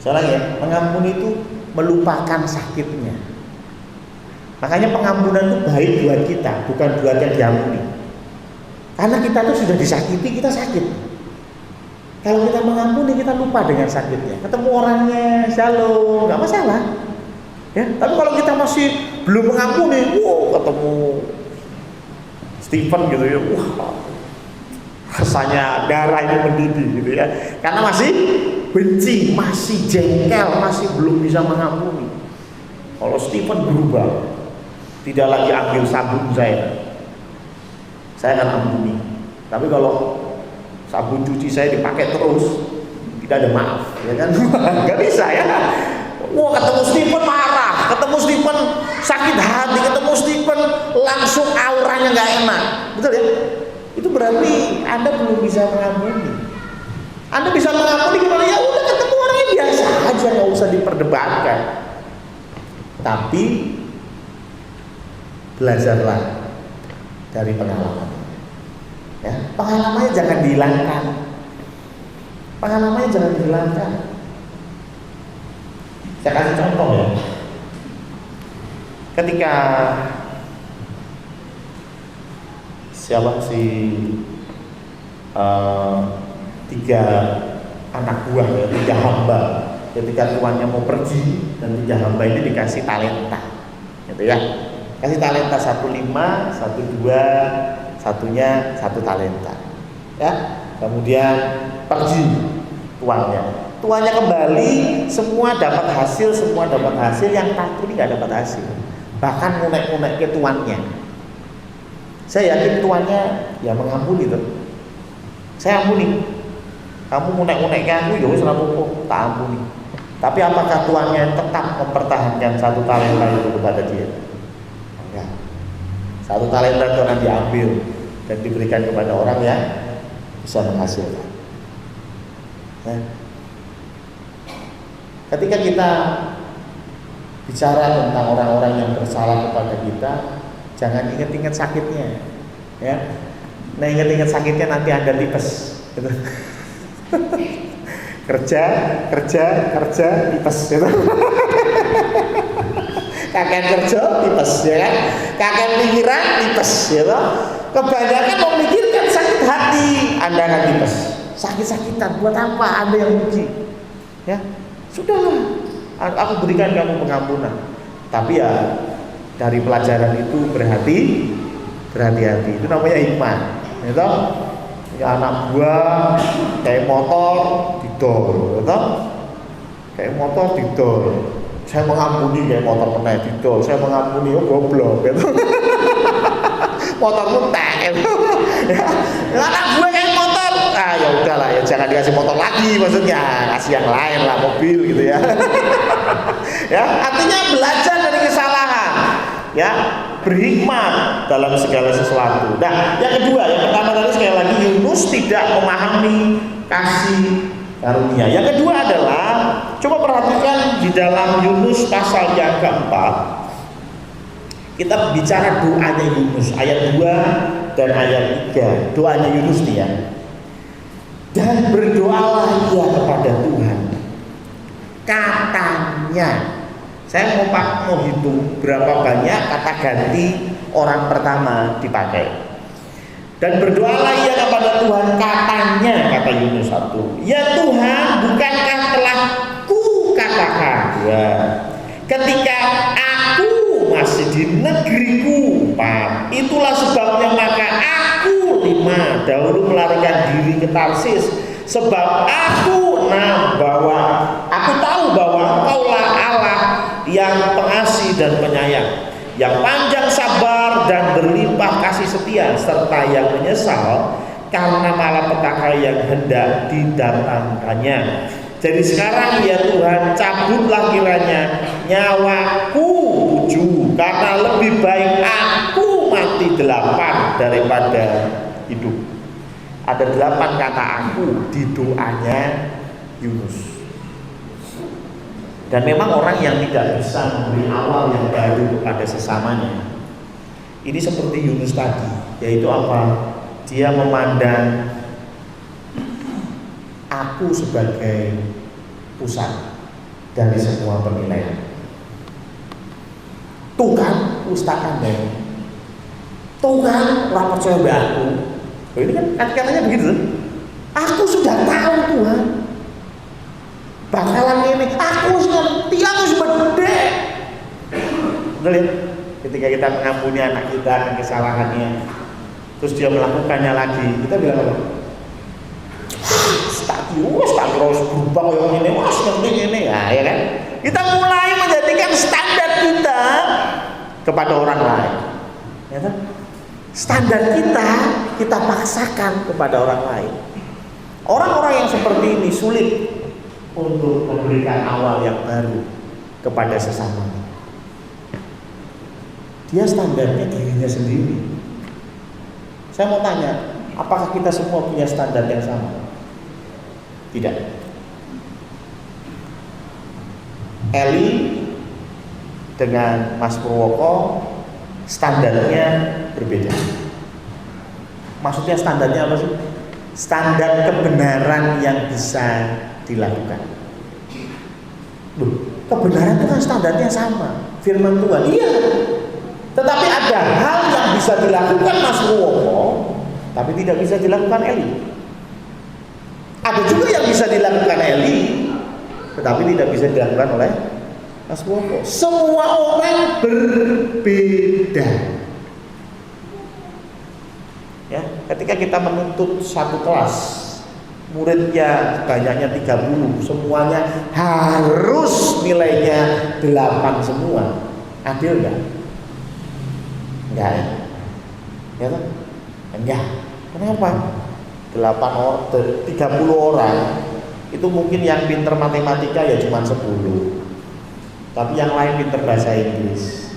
B: Soalnya ya, mengampuni itu melupakan sakitnya. Makanya pengampunan itu baik buat kita, bukan buat yang diampuni. Karena kita tuh sudah disakiti, kita sakit. Kalau kita mengampuni, kita lupa dengan sakitnya. Ketemu orangnya, shalom, nggak masalah. Ya, tapi kalau kita masih belum mengampuni, ketemu Stephen gitu ya, rasanya darah ini mendidih gitu ya. Karena masih benci, masih jengkel, masih belum bisa mengampuni. Kalau Stephen berubah, tidak lagi ambil sabun saya akan ampuni. Tapi kalau sabun cuci saya dipakai terus, tidak ada maaf, ya kan? Gak bisa ya. Wah, ketemu Stephen marah, ketemu Stephen sakit hati, ketemu Stephen langsung auranya nggak enak, betul ya? Itu berarti Anda belum bisa mengampuni. Anda bisa mengampuni gimana? Ya udah, ketemu orangnya biasa aja, nggak usah diperdebatkan. Tapi belajarlah dari pengalaman. Ya, pengalamannya jangan dihilangkan. Pengalamannya jangan dihilangkan. Saya kasih contoh ya. Ketika siapa sih 3 anak buah ya, 3 hamba, ketika tuannya mau pergi dan 3 hamba ini dikasih talenta, gitu ya. Kasih talenta 1 5, 1 2, satunya 1 talenta, ya. Kemudian pergi tuannya kembali, semua dapat hasil, yang satu ini nggak dapat hasil, bahkan ngunek-ngunek ke tuannya. Saya yakin tuannya ya mengampuni tuh. Saya ampuni. Kamu ngunek-ngunek ke aku, ya wis ora apa-apa, tak ampuni. Tapi apakah tuannya tetap mempertahankan 1 talenta itu kepada dia? Enggak. 1 talenta itu akan diambil dan diberikan kepada orang yang bisa menghasilkan. Nah, ketika kita bicara tentang orang-orang yang bersalah kepada kita, jangan ingat-ingat sakitnya, ya. Nah, ingat-ingat sakitnya nanti Anda tipes, gitu. kerja, tipes, gitu. Kakek kerja, tipes, ya kan? Kakek pikiran, tipes, gitu. Kebanyakan memikirkan sakit hati, Anda akan tipes. Sakit-sakitan, buat apa Anda yang uji? Ya, sudahlah. aku berikan kamu pengampunan. Tapi ya dari pelajaran itu berhati-hati. Itu namanya hikmah. Gitu? Ya, anak buah kayak motor didol, gitu? Kayak motor didol. Saya mengampuni kayak motor pernah didol. Saya mengampuni, oh goblok, gitu. Motormu tak, gitu. Ya, anak buah kayak motor. Ah ya udahlah, ya jangan dikasih motor lagi, maksudnya kasih yang lain lah, mobil gitu ya. Ya, artinya belajar dari kesalahan. Ya, berhikmat dalam segala sesuatu. Nah, yang kedua, yang pertama tadi sekali lagi Yunus tidak memahami kasih karunia. Yang kedua adalah coba perhatikan di dalam Yunus pasal yang keempat. Kita bicara doanya Yunus ayat 2 dan ayat 3. Doanya Yunus nih ya. Dan berdoalah ia kepada Tuhan. Katanya, saya mau hitung berapa banyak kata ganti orang pertama dipakai. Dan berdoalah ia kepada Tuhan, katanya, kata Yunus 1. Ya Tuhan, bukankah telah ku katakan ya, ketika aku masih di negeriku 4, itulah sebabnya maka aku 5 dahulu melarikan diri ke Tarsis, sebab aku tahu bahwa Engkaulah Allah yang pengasih dan penyayang, yang panjang sabar dan berlimpah kasih setia, serta yang menyesal karena malapetaka yang hendak didatangkannya. Jadi sekarang ya Tuhan, cabutlah kiranya nyawaku 7, karena lebih baik aku mati 8 daripada hidup. Ada 8 kata aku di doanya Yunus. Dan memang orang yang tidak bisa memberi awal yang baru kepada sesamanya, ini seperti Yunus tadi, yaitu apa? Dia memandang aku sebagai pusat dari semua penilaian. Tuh kan, ustakan deh. Tuh kan, lapor coba aku. Ini kan katanya begitu. Aku sudah tahu Tuhan. Bakalan ini, aku ngerti, aku sudah gede. Lihat, ketika kita mengampuni anak kita akan kesalahannya, terus dia melakukannya lagi, kita bilang apa? Tak terus berubah yang ini, seperti ini, ya kan? Kita mulai menjadikan standar kita kepada orang lain, ya kan? Standar kita paksakan kepada orang lain. Orang-orang yang seperti ini sulit untuk memberikan awal yang baru kepada sesamanya. Dia standarnya dirinya sendiri. Saya mau tanya, apakah kita semua punya standar yang sama? Tidak. Eli dengan Mas Purwoko standarnya berbeda. Maksudnya standarnya apa sih? Standar kebenaran yang bisa dilakukan. Loh, kebenaran itu kan standarnya sama, firman Tuhan. Iya. Tetapi ada hal yang bisa dilakukan Mas Purwoko, tapi tidak bisa dilakukan Eli. Ada juga yang bisa dilakukan Eli, tetapi tidak bisa dilakukan oleh Mas Purwoko. Semua orang berbeda. Ya, ketika kita menuntut satu kelas, muridnya banyaknya 30, semuanya harus nilainya 8 semua. Adil enggak? Enggak ya? Ya kan? Enggak. Kenapa? 30 orang itu mungkin yang pinter matematika ya cuma 10. Tapi yang lain pinter bahasa Inggris,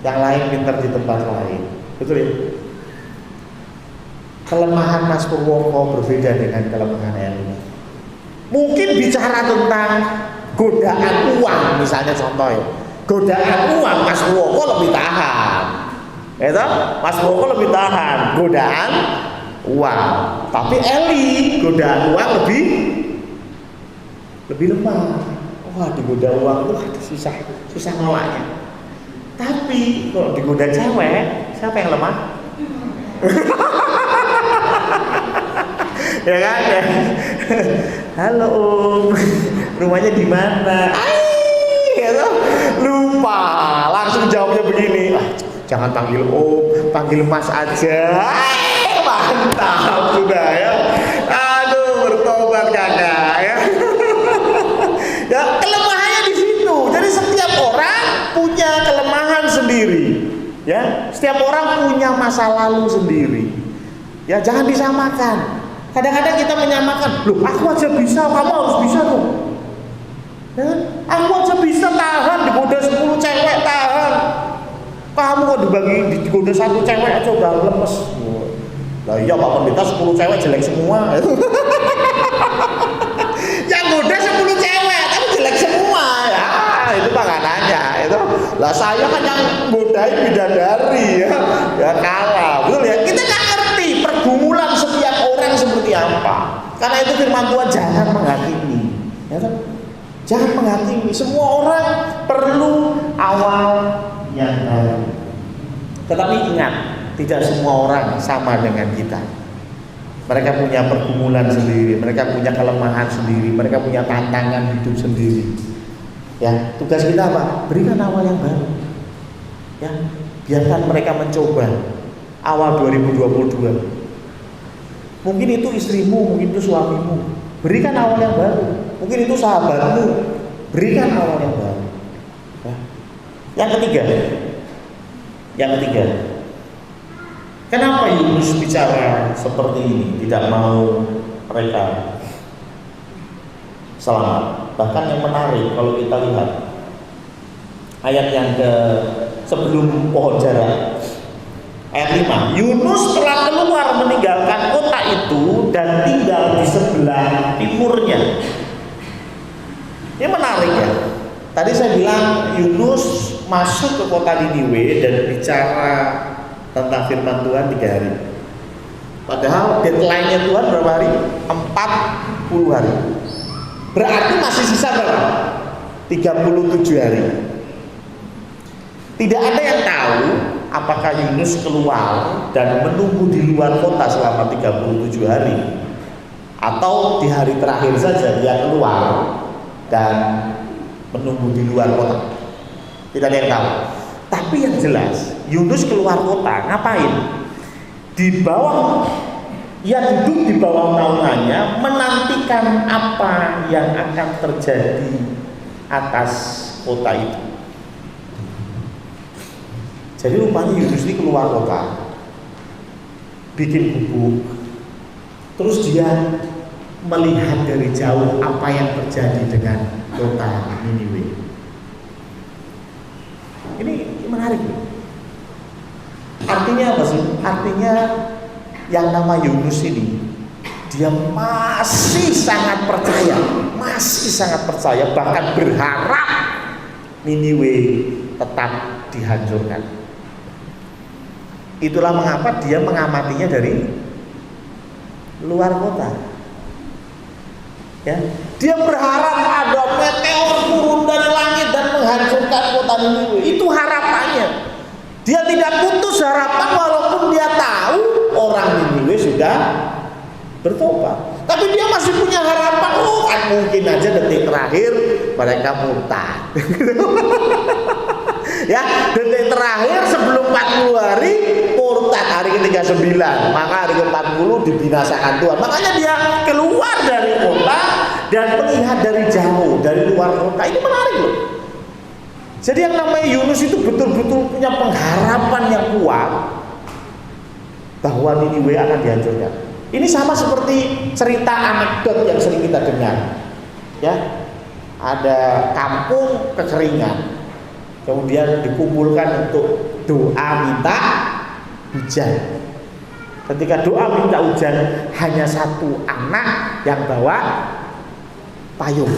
B: yang lain pinter di tempat lain. Betul ya? Kelemahan Mas Purwoko berbeda dengan kelemahan Eli. Mungkin bicara tentang godaan uang, misalnya contoh ya, godaan uang Mas Purwoko lebih tahan, gitu? Mas Purwoko lebih tahan godaan uang. Tapi Eli godaan uang lebih lemah. Wah, digoda uang itu susah nolaknya. Tapi kalau digoda cewek, siapa yang lemah? Ya kan? Ya. Halo Om, rumahnya di mana? gitu. Lupa, langsung jawabnya begini. Jangan panggil Om, panggil Mas aja. Mantap sudah ya. Aduh, bertobat kakak ya. Ya, kelemahannya di situ. Jadi setiap orang punya kelemahan sendiri. Ya, setiap orang punya masa lalu sendiri. Ya, jangan disamakan. Kadang-kadang kita menyamakan. Loh, aku aja bisa, kamu harus bisa dong. Ya, aku aja bisa tahan digoda 10 cewek tahan. Kamu kok digoda 1 cewek aja udah lemes. Lah iya Pak Pendeta 10 cewek jelek semua. Yang goda 10 cewek tapi jelek semua. Ya, itu panganannya itu. Lah saya kan yang godai bidadari ya. Ya kalah. Betul ya? Kita nggak ngerti pergumulan setiap orang seperti apa. Karena itu firman Tuhan, jangan menghakimi. Ya kan? Jangan menghakimi. Semua orang perlu awal yang baru. Tetapi ingat, tidak semua orang sama dengan kita. Mereka punya pergumulan sendiri, mereka punya kelemahan sendiri, mereka punya tantangan hidup sendiri. Ya, tugas kita apa? Berikan awal yang baru. Ya, biarkan mereka mencoba awal 2022. Mungkin itu istrimu, mungkin itu suamimu. Berikan awal yang baru. Mungkin itu sahabatmu. Berikan awal yang baru. Ya. Yang ketiga, kenapa Yunus bicara seperti ini? Tidak mau mereka selamat. Bahkan yang menarik kalau kita lihat ayat yang sebelum pohon jara, ayat 5. Yunus telah keluar meninggalkan kota itu dan tinggal di sebelah timurnya. Ini menarik ya. Tadi saya bilang Yunus masuk ke kota Niniwe dan bicara tentang firman Tuhan 3 hari. Padahal deadline-nya Tuhan berapa hari? 40 hari. Berarti masih sisa berapa? 37 hari. Tidak ada yang tahu apakah Yunus keluar dan menunggu di luar kota selama 37 hari, atau di hari terakhir saja dia keluar dan menunggu di luar kota. Tidak ada yang tahu. Tapi yang jelas Yunus keluar kota ngapain? Di bawah, ia duduk di bawah naungannya menantikan apa yang akan terjadi atas kota itu. Jadi rupanya Yunus ini keluar kota, bikin gubuk, terus dia melihat dari jauh apa yang terjadi dengan kota Niniwe. Ini menarik. Artinya apa sih? Artinya yang nama Yunus ini, dia masih sangat percaya, bahkan berharap Niniwe tetap dihancurkan. Itulah mengapa dia mengamatinya dari luar kota. Ya, dia berharap ada meteor turun dari langit dan menghancurkan kota Niniwe. Itu harapannya. Dia tidak putus harapan walaupun dia tahu orang Niniwe sudah bertobat. Tapi dia masih punya harapan. Oh, kan mungkin aja detik terakhir mereka murtad. Ya, detik terakhir sebelum 40 hari murtad, hari ke-39, maka hari ke-40 dibinasakan Tuhan. Makanya dia keluar dari kota dan melihat dari jauh, dari luar kota. Ini menarik loh. Jadi yang namanya Yunus itu betul-betul punya pengharapan yang kuat bahwa Niniwe akan dihancurkan. Ini sama seperti cerita anekdot yang sering kita dengar. Ya, ada kampung kekeringan, kemudian dikumpulkan untuk doa minta hujan. Ketika doa minta hujan, hanya satu anak yang bawa payung.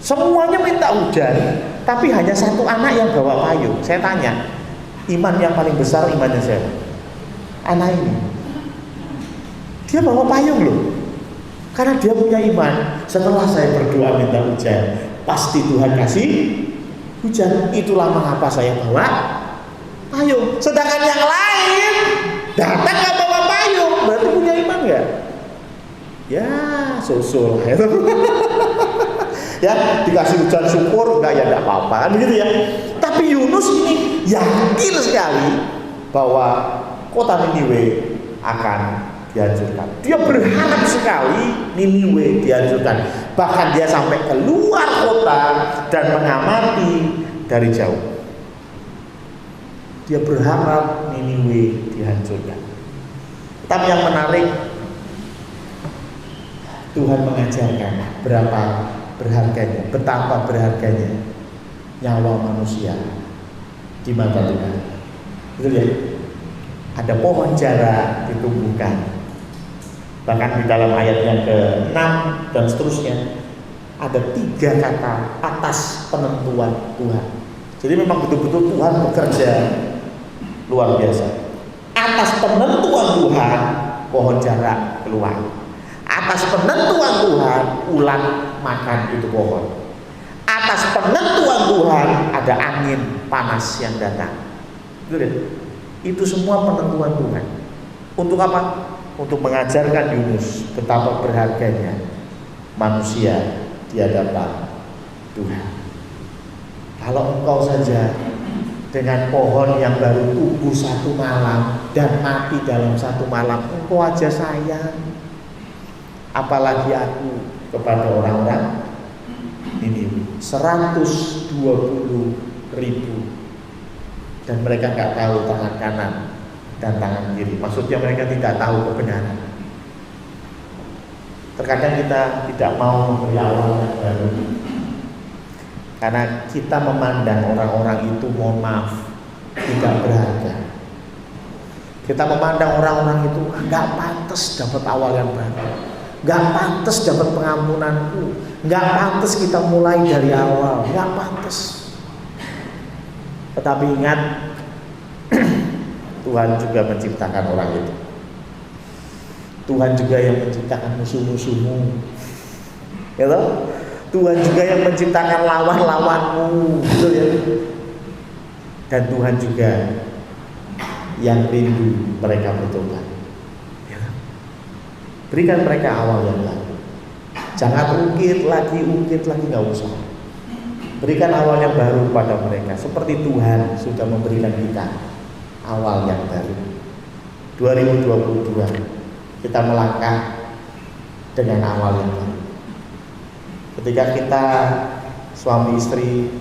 B: Semuanya minta hujan, tapi hanya satu anak yang bawa payung. Saya tanya, iman yang paling besar imannya siapa? Anak ini. Dia bawa payung loh, karena dia punya iman. Setelah saya berdoa minta hujan, pasti Tuhan kasih hujan. Itulah mengapa saya bawa payung. Sedangkan yang lain datang nggak bawa payung, berarti punya iman nggak? Ya, susul. ya, dikasih hujan syukur, enggak ya enggak apa-apa kan begitu ya. Tapi Yunus ini yakin sekali bahwa kota Niniwe akan dihancurkan. Dia berharap sekali Niniwe dihancurkan. Bahkan dia sampai keluar kota dan mengamati dari jauh. Dia berharap Niniwe dihancurkan. Tapi yang menarik, Tuhan mengajarkan berapa berharganya, betapa berharganya nyawa manusia di mata Tuhan. Betul ya? Ada pohon jara ditumbuhkan. Bahkan di dalam ayat yang ke-6 dan seterusnya ada 3 kata atas penentuan Tuhan. Jadi memang betul-betul Tuhan bekerja luar biasa. Atas penentuan Tuhan pohon jara keluar. Atas penentuan Tuhan ulat makan itu pohon. Atas penentuan Tuhan ada angin panas yang datang. Itu semua penentuan Tuhan. Untuk apa? Untuk mengajarkan Yunus betapa berharganya manusia di hadapan Tuhan. Kalau engkau saja dengan pohon yang baru tumbuh 1 malam dan mati dalam 1 malam, engkau aja sayang, apalagi aku kepada orang-orang ini 120.000 dan mereka nggak tahu tangan kanan dan tangan kiri. Maksudnya mereka tidak tahu kebenaran. Terkadang kita tidak mau memberi awal yang baru karena kita memandang orang-orang itu, mohon maaf, tidak berharga. Kita memandang orang-orang itu nggak pantas dapat awal yang baru, nggak pantas dapat pengampunanku, nggak pantas kita mulai dari awal, nggak pantas. Tetapi ingat, Tuhan juga menciptakan orang itu. Tuhan juga yang menciptakan musuh-musuhmu, ya toh? Tuhan juga yang menciptakan lawan-lawanmu, betul ya? Dan Tuhan juga yang rindu mereka bertobat. Ya. Berikan mereka awal yang baru. Jangan ungkit lagi, nggak usah. Berikan awal yang baru pada mereka, seperti Tuhan sudah memberikan kita awal yang baru. 2022 kita melangkah dengan awal yang baru. Ketika kita suami istri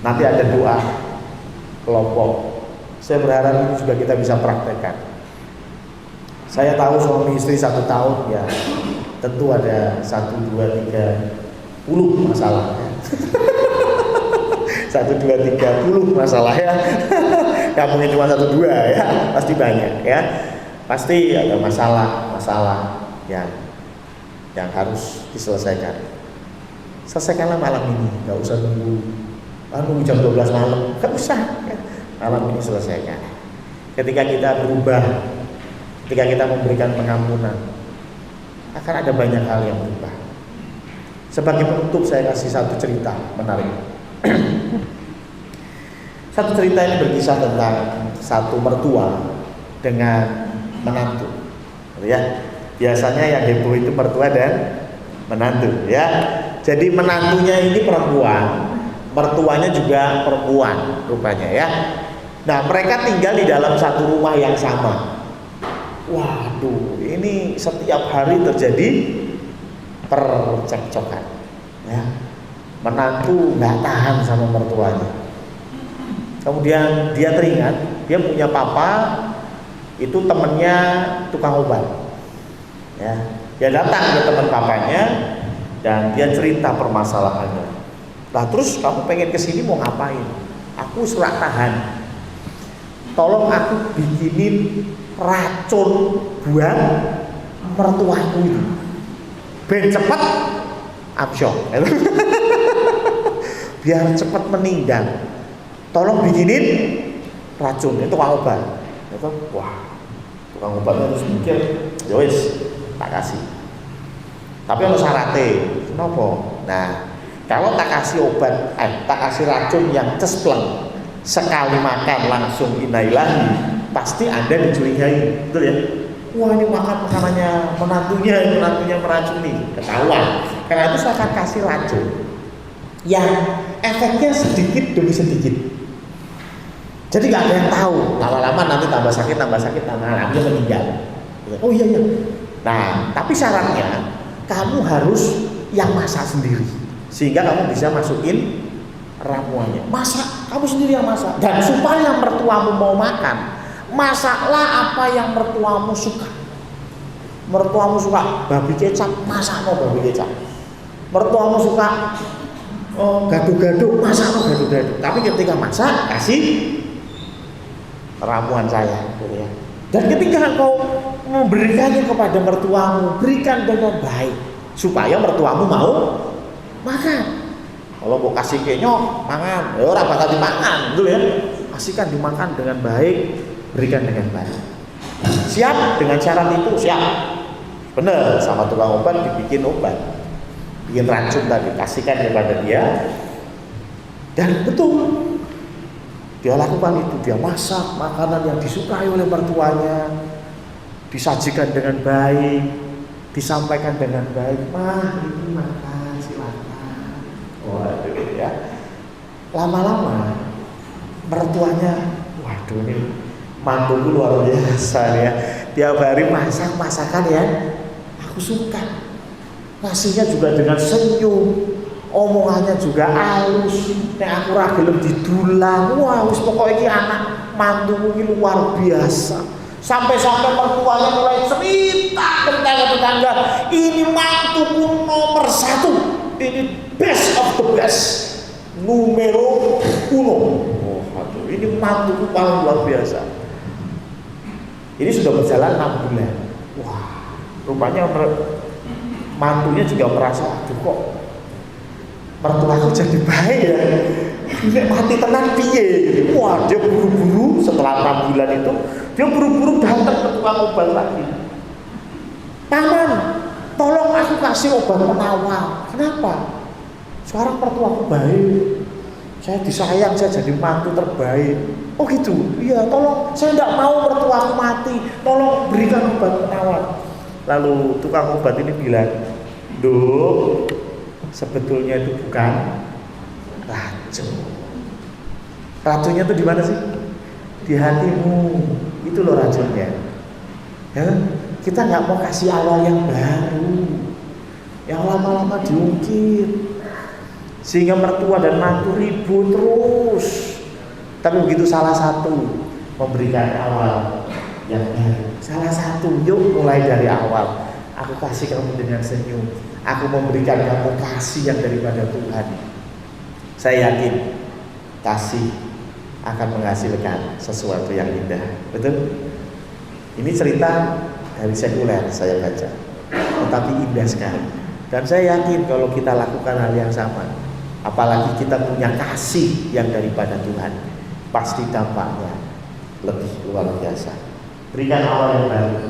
B: nanti ada doa kelompok, saya berharap ini juga kita bisa praktekkan. Saya tahu suami istri 1 tahun ya tentu ada 1, 2, 3, 10 masalah ya. 1, 2, 3, 10 masalah ya. Gak mungkin cuma 1, 2 ya, pasti banyak ya. Pasti ada masalah yang harus diselesaikan. Selesaikanlah malam ini, gak usah nunggu jam 12 malam, gak usah ya. Malam ini selesaikan. Ketika kita berubah, ketika kita memberikan pengampunan, akan ada banyak hal yang berubah. Sebagai penutup saya kasih 1 cerita menarik. 1 cerita ini berkisah tentang 1 mertua dengan menantu, ya. Biasanya yang heboh itu mertua dan menantu, ya. Jadi menantunya ini perempuan, mertuanya juga perempuan rupanya, ya. Nah, mereka tinggal di dalam 1 rumah yang sama. Waduh, ini setiap hari terjadi percekcokan, ya. Menantu nggak tahan sama mertuanya. Kemudian dia teringat dia punya papa itu temennya tukang obat, ya. Dia datang ke teman papanya dan dia cerita permasalahannya. Lah terus kamu pengen kesini mau ngapain? Aku surat tahan. Tolong aku bikinin racun buat mertuaku ini. Ben cepet absyok. Biar cepat meninggal. Tolong bikinin racun itu tukang obat. Itu wah, tukang obatnya terus mikir, ya wis, tak kasih. Tapi ono syaratnya, kenapa? Nah, kalau tak kasih obat, tak kasih racun yang cespleng, sekali makan langsung inailahi, pasti Anda dicurigai, betul ya? Wah, ini makan makanannya menantunya meracuni, ketahuan. Karena itu saya akan kasih racun. yang efeknya sedikit demi sedikit. Jadi nggak ada yang tahu. Lama-lama nanti tambah sakit, lama-lama dia meninggal. Oh iya. Nah, tapi syaratnya kamu harus yang masak sendiri, sehingga kamu bisa masukin ramuannya. Masak, kamu sendiri yang masak. Dan supaya mertuamu mau makan, masaklah apa yang mertuamu suka. Mertuamu suka babi kecap, masakno babi kecap. Mertuamu suka gado-gado, masakno gado-gado. Tapi ketika masak, kasih ramuan saya, gitu ya. Dan ketika kau memberikannya kepada mertuamu, berikan dengan baik supaya mertuamu mau makan. Kalau mau kasih kenyok, mangan, ya orang bakal dimakan, gitu ya. Kasihkan dimakan dengan baik, berikan dengan baik. Siap dengan syarat itu, siap. Bener, sama tukang obat dibikin obat, bikin racun tadi, kasihkan kepada dia. Dan betul, dia lakukan itu, dia masak makanan yang disukai oleh mertuanya, disajikan dengan baik, disampaikan dengan baik. Mah, ini makan, silakan. Waduh ya. Lama-lama mertuanya, waduh ini mantuku luar biasa ya. Tiap hari masak masakan ya, aku suka. Ngasihnya juga dengan senyum. Omongannya juga halus, nek aku ra gelem didulang. Wah, wis pokoke iki anak mantuku iki luar biasa. Sampai-sampai mertuanya mulai cerita ke tetangga, ini mantuku nomor 1. Ini best of the best. Numero 1. Oh, aduh, ini mantuku paling luar biasa. Ini sudah berjalan 6 bulan. Wah, rupanya mantunya juga merasa, aduh kok mertuaku jadi baik ya, ini mati tenang piye. Wah, dia buru-buru setelah 6 bulan itu, dia buru-buru datang ke tukang obat lagi. Paman, tolong aku kasih obat penawar. Kenapa? Sekarang mertuaku baik, saya disayang, saya jadi mantu terbaik. Oh gitu? Iya, tolong, saya tidak mau mertuaku mati, tolong berikan obat penawar. Lalu tukang obat ini bilang, Duk, sebetulnya itu bukan racun. Racunnya itu di mana sih? Di hatimu. Itu loh racunnya. Ya, kita nggak mau kasih awal yang baru, yang lama-lama diungkit, sehingga mertua dan mantu ribut terus. Tapi begitu salah satu memberikan awal yang baru. Salah satu, yuk mulai dari awal. Aku kasih kamu dengan senyum. Aku memberikan kamu kasih yang daripada Tuhan. Saya yakin kasih akan menghasilkan sesuatu yang indah. Betul? Ini cerita dari sekuler saya baca, tetapi indah sekali. Dan saya yakin kalau kita lakukan hal yang sama, apalagi kita punya kasih yang daripada Tuhan, pasti dampaknya lebih luar biasa. Berikan awal yang baru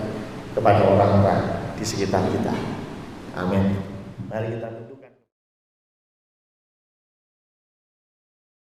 B: kepada orang-orang di sekitar kita. Amin. Mari kita